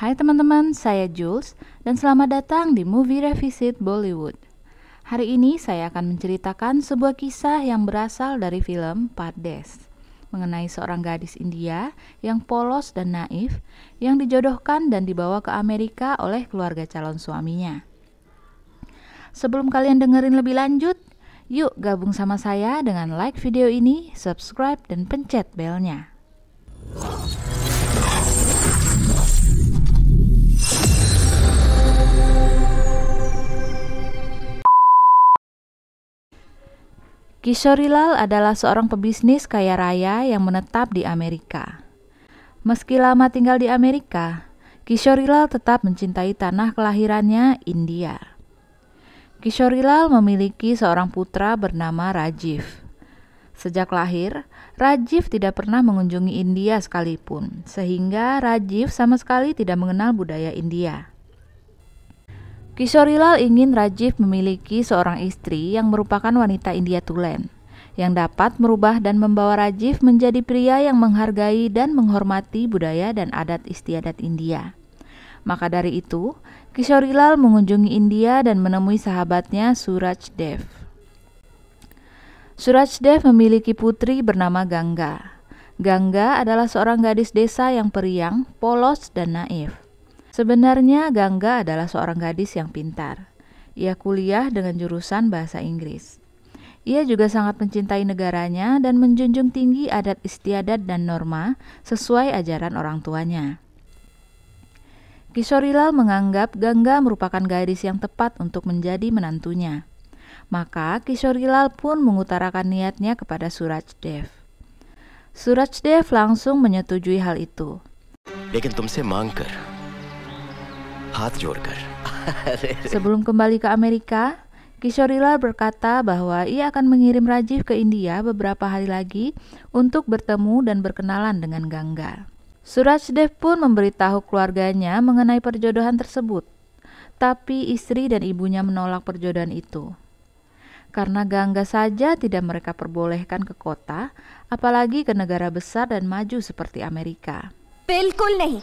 Hai teman-teman, saya Jules dan selamat datang di Movie Revisit Bollywood. Hari ini saya akan menceritakan sebuah kisah yang berasal dari film Pardes, mengenai seorang gadis India yang polos dan naif yang dijodohkan dan dibawa ke Amerika oleh keluarga calon suaminya. Sebelum kalian dengerin lebih lanjut, yuk gabung sama saya dengan like video ini, subscribe, dan pencet belnya. Kishorilal adalah seorang pebisnis kaya raya yang menetap di Amerika. Meski lama tinggal di Amerika, Kishorilal tetap mencintai tanah kelahirannya, India. Kishorilal memiliki seorang putra bernama Rajiv. Sejak lahir, Rajiv tidak pernah mengunjungi India sekalipun, sehingga Rajiv sama sekali tidak mengenal budaya India. Kishorilal ingin Rajiv memiliki seorang istri yang merupakan wanita India tulen, yang dapat merubah dan membawa Rajiv menjadi pria yang menghargai dan menghormati budaya dan adat istiadat India. Maka dari itu, Kishorilal mengunjungi India dan menemui sahabatnya Suraj Dev. Suraj Dev memiliki putri bernama Ganga. Ganga adalah seorang gadis desa yang periang, polos, dan naif. Sebenarnya Ganga adalah seorang gadis yang pintar. Ia kuliah dengan jurusan bahasa Inggris. Ia juga sangat mencintai negaranya dan menjunjung tinggi adat istiadat dan norma sesuai ajaran orang tuanya. Kishorilal menganggap Ganga merupakan gadis yang tepat untuk menjadi menantunya. Maka Kishorilal pun mengutarakan niatnya kepada Suraj Dev. Suraj Dev langsung menyetujui hal itu. लेकिन तुमसे मांग कर हाथ जोड़कर Sebelum kembali ke Amerika, Kishorilal berkata bahwa ia akan mengirim Rajiv ke India beberapa hari lagi untuk bertemu dan berkenalan dengan Ganga. Suraj Dev pun memberitahu keluarganya mengenai perjodohan tersebut, tapi istri dan ibunya menolak perjodohan itu. Karena Ganga saja tidak mereka perbolehkan ke kota, apalagi ke negara besar dan maju seperti Amerika. बिल्कुल नहीं।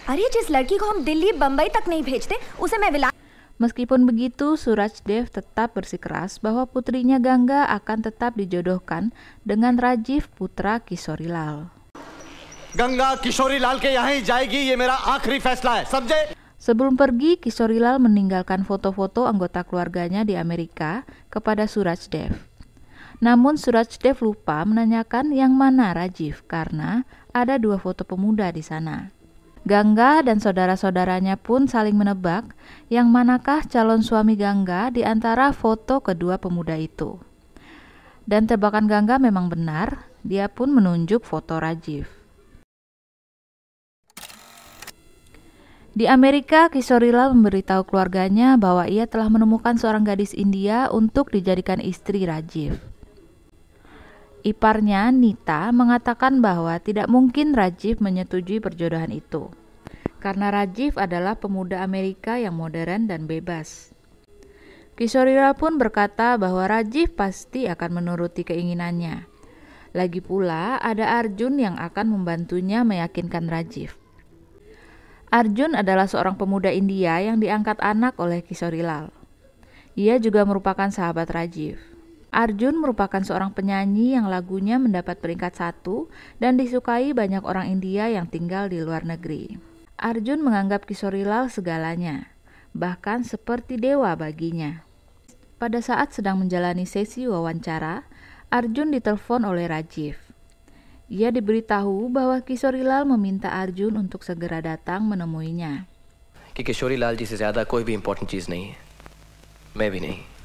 अरे जिस लड़की को हम दिल्ली बम्बई तक नहीं भेजते उसे मैं villa. Meskipun begitu, Suraj Dev tetap bersikeras bahwa putrinya Ganga akan tetap dijodohkan dengan Rajiv, putra Kishorilal. Ganga Kishori Lal के यहाँ ही जाएगी, ये मेरा आखिरी फैसला है, समझे? Sebelum pergi, Kishorilal meninggalkan foto-foto anggota keluarganya di Amerika kepada Suraj Dev. Namun Suraj Dev lupa menanyakan yang mana Rajiv karena ada 2 foto pemuda di sana. Ganga dan saudara-saudaranya pun saling menebak yang manakah calon suami Ganga di antara foto kedua pemuda itu. Dan tebakan Ganga memang benar, dia pun menunjuk foto Rajiv. Di Amerika, Kishorilal memberitahu keluarganya bahwa ia telah menemukan seorang gadis India untuk dijadikan istri Rajiv. Iparnya, Nita, mengatakan bahwa tidak mungkin Rajiv menyetujui perjodohan itu, karena Rajiv adalah pemuda Amerika yang modern dan bebas. Kishorilal pun berkata bahwa Rajiv pasti akan menuruti keinginannya. Lagi pula, ada Arjun yang akan membantunya meyakinkan Rajiv. Arjun adalah seorang pemuda India yang diangkat anak oleh Kishorilal. Ia juga merupakan sahabat Rajiv. Arjun merupakan seorang penyanyi yang lagunya mendapat peringkat 1 dan disukai banyak orang India yang tinggal di luar negeri. Arjun menganggap Kishorilal segalanya, bahkan seperti dewa baginya. Pada saat sedang menjalani sesi wawancara, Arjun ditelepon oleh Rajiv. Ia diberitahu bahwa Kishorilal meminta Arjun untuk segera datang menemuinya. कि किशोरी लाल जी से ज्यादा कोई भी इम्पोर्टेंट चीज नहीं है, मैं भी नहीं.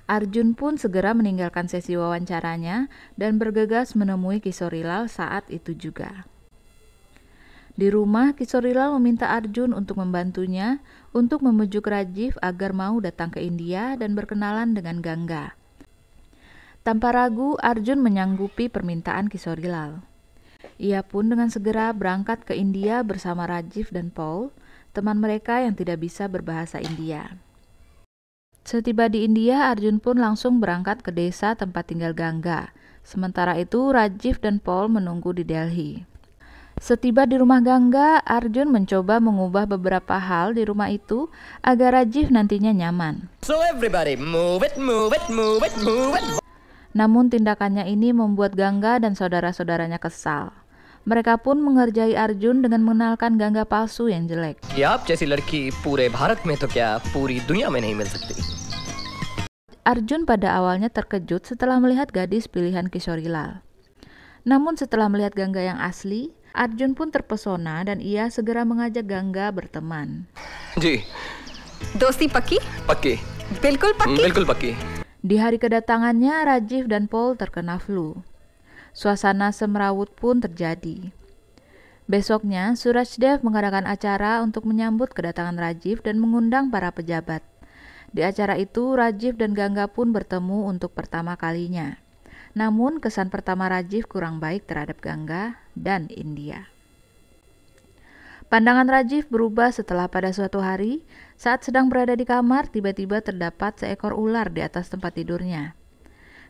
Arjun pun segera meninggalkan sesi wawancaranya dan bergegas menemui Kishorilal saat itu juga. Di rumah, Kishorilal meminta Arjun untuk membantunya untuk membujuk Rajiv agar mau datang ke India dan berkenalan dengan Ganga. Tanpa ragu, Arjun menyanggupi permintaan Kishorilal. Ia pun dengan segera berangkat ke India bersama Rajiv dan Paul, teman mereka yang tidak bisa berbahasa India. Setiba di India, Arjun pun langsung berangkat ke desa tempat tinggal Ganga. Sementara itu, Rajiv dan Paul menunggu di Delhi. Setiba di rumah Gangga, Arjun mencoba mengubah beberapa hal di rumah itu agar Rajiv nantinya nyaman. So everybody move it, move it, move it, move it. Namun tindakannya ini membuat Gangga dan saudara-saudaranya kesal. Mereka pun mengerjai Arjun dengan mengenalkan Gangga palsu yang jelek. कि आप जैसी लड़की पूरे भारत में तो क्या पूरी दुनिया में नहीं मिल सकती. Arjun pada awalnya terkejut setelah melihat gadis pilihan Kishorilal. Namun setelah melihat Gangga yang asli, Arjun pun terpesona dan ia segera mengajak Gangga berteman. जी, दोस्ती पक्की? पक्की. बिल्कुल पक्की? बिल्कुल पक्की. Di hari kedatangannya, Rajiv dan Paul terkena flu. Suasana semrawut pun terjadi. Besoknya, Surajdev mengadakan acara untuk menyambut kedatangan Rajiv dan mengundang para pejabat. Di acara itu, Rajiv dan Gangga pun bertemu untuk pertama kalinya. Namun, kesan pertama Rajiv kurang baik terhadap Gangga dan India. Pandangan Rajiv berubah setelah pada suatu hari, saat sedang berada di kamar, tiba-tiba terdapat seekor ular di atas tempat tidurnya.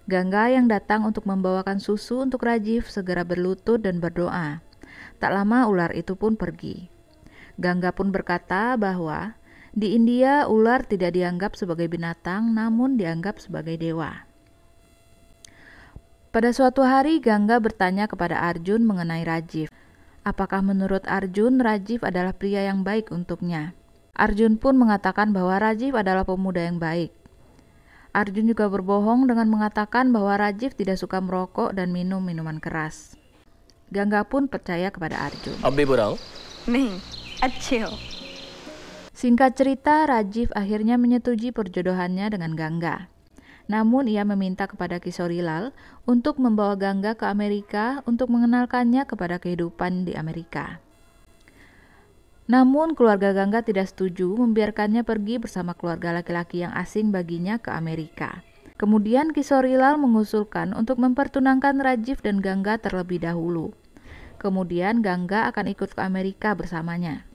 Gangga yang datang untuk membawakan susu untuk Rajiv segera berlutut dan berdoa. Tak lama ular itu pun pergi. Gangga pun berkata bahwa di India ular tidak dianggap sebagai binatang namun dianggap sebagai dewa. Pada suatu hari Gangga bertanya kepada Arjun mengenai Rajiv. Apakah menurut Arjun Rajiv adalah pria yang baik untuknya? Arjun pun mengatakan bahwa Rajiv adalah pemuda yang baik. Arjun juga berbohong dengan mengatakan bahwa Rajiv tidak suka merokok dan minum minuman keras. Gangga pun percaya kepada Arjun. अब भी बुरा हूँ. नहीं, अच्छे हो. Singkat cerita, Rajiv akhirnya menyetujui perjodohannya dengan Gangga. Namun ia meminta kepada Kishorilal untuk membawa Gangga ke Amerika untuk mengenalkannya kepada kehidupan di Amerika. Namun keluarga Gangga tidak setuju membiarkannya pergi bersama keluarga laki-laki yang asing baginya ke Amerika. Kemudian Kishorilal mengusulkan untuk mempertunangkan Rajiv dan Gangga terlebih dahulu. Kemudian Gangga akan ikut ke Amerika bersamanya.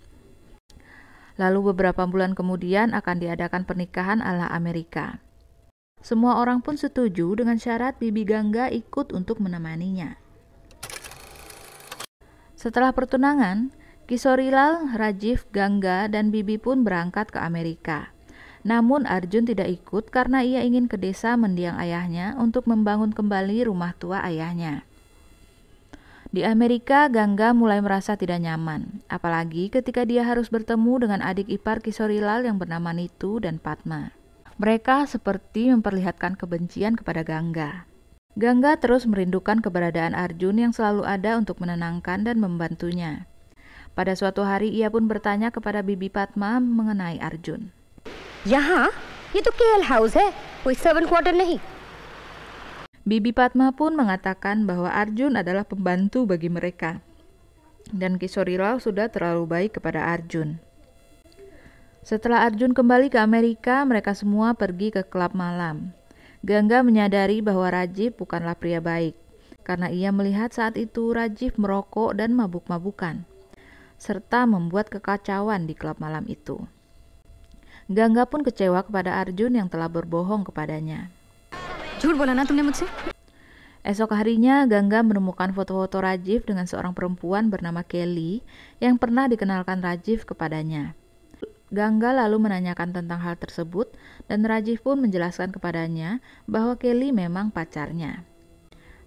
Lalu beberapa bulan kemudian akan diadakan pernikahan ala Amerika. Semua orang pun setuju dengan syarat bibi Gangga ikut untuk menemaninya. Setelah pertunangan, Kishorilal, Rajiv, Gangga, dan bibi pun berangkat ke Amerika. Namun Arjun tidak ikut karena ia ingin ke desa mendiang ayahnya untuk membangun kembali rumah tua ayahnya. Di Amerika, Gangga mulai merasa tidak nyaman, apalagi ketika dia harus bertemu dengan adik ipar Kishorilal yang bernama Nitu dan Padma. Mereka seperti memperlihatkan kebencian kepada Gangga. Gangga terus merindukan keberadaan Arjun yang selalu ada untuk menenangkan dan membantunya. Pada suatu hari ia pun bertanya kepada bibi Padma mengenai Arjun. यहाँ ये तो KL house है, कोई servant quarter नहीं. Bibi Padma pun mengatakan bahwa Arjun adalah pembantu bagi mereka. Dan Kishorilal sudah terlalu baik kepada Arjun. Setelah Arjun kembali ke Amerika, mereka semua pergi ke klub malam. Gangga menyadari bahwa Rajiv bukanlah pria baik, karena ia melihat saat itu Rajiv merokok dan mabuk-mabukan, serta membuat kekacauan di klub malam itu. Gangga pun kecewa kepada Arjun yang telah berbohong kepadanya. झूठ बोला ना तुमने मुझसे? Esok harinya, Gangga menemukan foto-foto Rajiv dengan seorang perempuan bernama Kelly yang pernah dikenalkan Rajiv kepadanya. Gangga lalu menanyakan tentang hal tersebut dan Rajiv pun menjelaskan kepadanya bahwa Kelly memang pacarnya.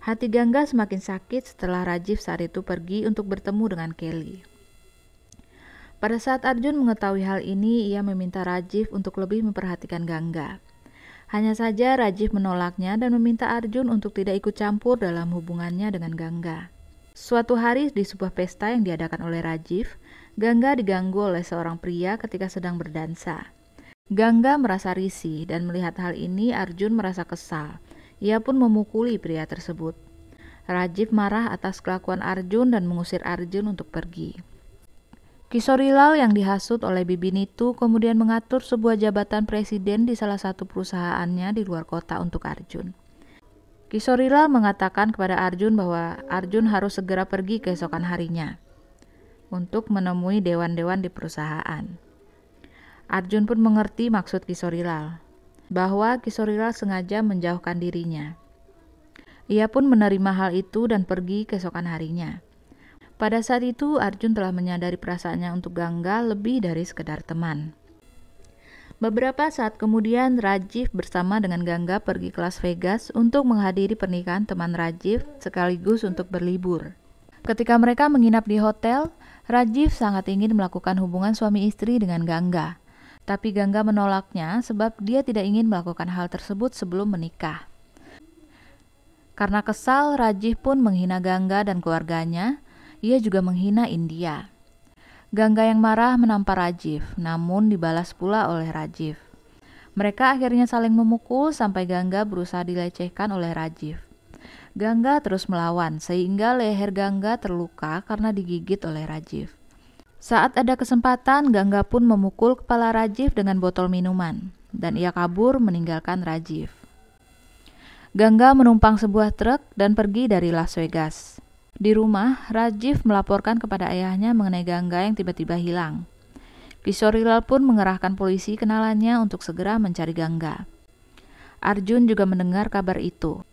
Hati Gangga semakin sakit setelah Rajiv saat itu pergi untuk bertemu dengan Kelly. Pada saat Arjun mengetahui hal ini, ia meminta Rajiv untuk lebih memperhatikan Gangga. Hanya saja Rajiv menolaknya dan meminta Arjun untuk tidak ikut campur dalam hubungannya dengan Gangga. Suatu hari di sebuah pesta yang diadakan oleh Rajiv, Gangga diganggu oleh seorang pria ketika sedang berdansa. Gangga merasa risih dan melihat hal ini Arjun merasa kesal. Ia pun memukuli pria tersebut. Rajiv marah atas kelakuan Arjun dan mengusir Arjun untuk pergi. Kishorilal yang dihasut oleh bibi Nitu kemudian mengatur sebuah jabatan presiden di salah satu perusahaannya di luar kota untuk Arjun. Kishorilal mengatakan kepada Arjun bahwa Arjun harus segera pergi keesokan harinya untuk menemui dewan-dewan di perusahaan. Arjun pun mengerti maksud Kishorilal, bahwa Kishorilal sengaja menjauhkan dirinya. Ia pun menerima hal itu dan pergi keesokan harinya. Pada saat itu Arjun telah menyadari perasaannya untuk Ganga lebih dari sekedar teman. Beberapa saat kemudian Rajiv bersama dengan Ganga pergi ke Las Vegas untuk menghadiri pernikahan teman Rajiv sekaligus untuk berlibur. Ketika mereka menginap di hotel, Rajiv sangat ingin melakukan hubungan suami istri dengan Ganga. Tapi Ganga menolaknya sebab dia tidak ingin melakukan hal tersebut sebelum menikah. Karena kesal, Rajiv pun menghina Ganga dan keluarganya. Ia juga menghina India. Ganga yang marah menampar Rajiv, namun dibalas pula oleh Rajiv. Mereka akhirnya saling memukul sampai Ganga berusaha dilecehkan oleh Rajiv. Ganga terus melawan sehingga leher Ganga terluka karena digigit oleh Rajiv. Saat ada kesempatan, Ganga pun memukul kepala Rajiv dengan botol minuman dan ia kabur meninggalkan Rajiv. Ganga menumpang sebuah truk dan pergi dari Las Vegas. Di rumah, Rajiv melaporkan kepada ayahnya mengenai Ganga yang tiba-tiba hilang. Kishorilal pun mengerahkan polisi kenalannya untuk segera mencari Ganga. Arjun juga mendengar kabar itu.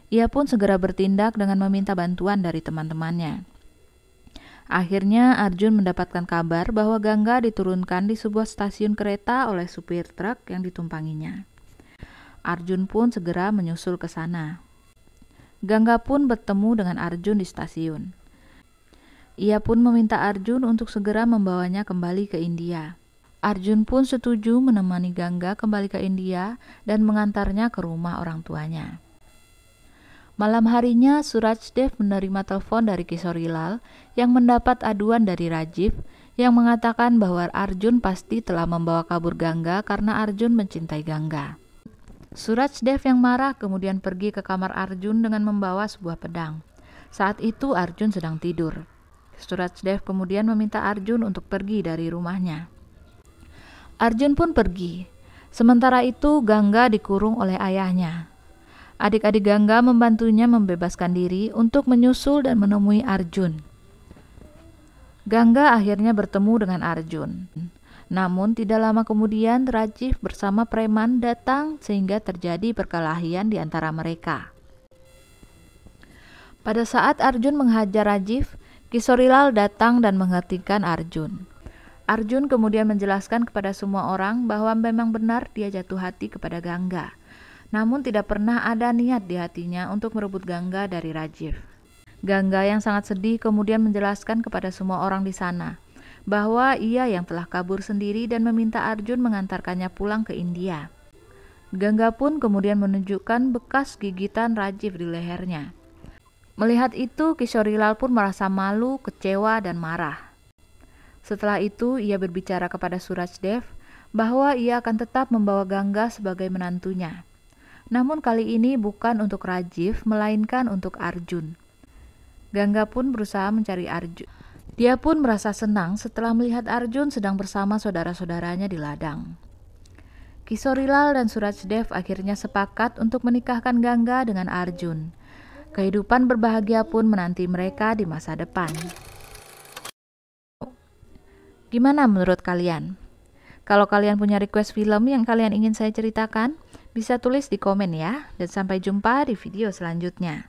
Ia pun segera bertindak dengan meminta bantuan dari teman-temannya. Akhirnya Arjun mendapatkan kabar bahwa Ganga diturunkan di sebuah stasiun kereta oleh supir truk yang ditumpanginya. Arjun pun segera menyusul ke sana. Ganga pun bertemu dengan Arjun di stasiun. Ia pun meminta Arjun untuk segera membawanya kembali ke India. Arjun pun setuju menemani Ganga kembali ke India dan mengantarnya ke rumah orang tuanya. Malam harinya, Surajdev menerima telepon dari Kishorilal yang mendapat aduan dari Rajiv yang mengatakan bahwa Arjun pasti telah membawa kabur Ganga karena Arjun mencintai Ganga. Surajdev yang marah kemudian pergi ke kamar Arjun dengan membawa sebuah pedang. Saat itu Arjun sedang tidur. Surajdev kemudian meminta Arjun untuk pergi dari rumahnya. Arjun pun pergi. Sementara itu Ganga dikurung oleh ayahnya. Adik-adik Ganga membantunya membebaskan diri untuk menyusul dan menemui Arjun. Ganga akhirnya bertemu dengan Arjun. Namun tidak lama kemudian Rajiv bersama preman datang sehingga terjadi perkelahian di antara mereka. Pada saat Arjun menghajar Rajiv, Kishorilal datang dan menghentikan Arjun. Arjun kemudian menjelaskan kepada semua orang bahwa memang benar dia jatuh hati kepada Ganga. Namun tidak pernah ada niat di hatinya untuk merebut Ganga dari Rajiv. Ganga yang sangat sedih kemudian menjelaskan kepada semua orang di sana bahwa ia yang telah kabur sendiri dan meminta Arjun mengantarkannya pulang ke India. Ganga pun kemudian menunjukkan bekas gigitan Rajiv di lehernya. Melihat itu, Kishorilal pun merasa malu, kecewa, dan marah. Setelah itu, ia berbicara kepada Surajdev bahwa ia akan tetap membawa Ganga sebagai menantunya. Namun kali ini bukan untuk Rajiv, melainkan untuk Arjun. Ganga pun berusaha mencari Arjun. Dia pun merasa senang setelah melihat Arjun sedang bersama saudara-saudaranya di ladang. Kishorilal dan Surajdev akhirnya sepakat untuk menikahkan Ganga dengan Arjun. Kehidupan berbahagia pun menanti mereka di masa depan. Gimana menurut kalian? Kalau kalian punya request film yang kalian ingin saya ceritakan, bisa tulis di komen ya. Dan sampai jumpa di video selanjutnya.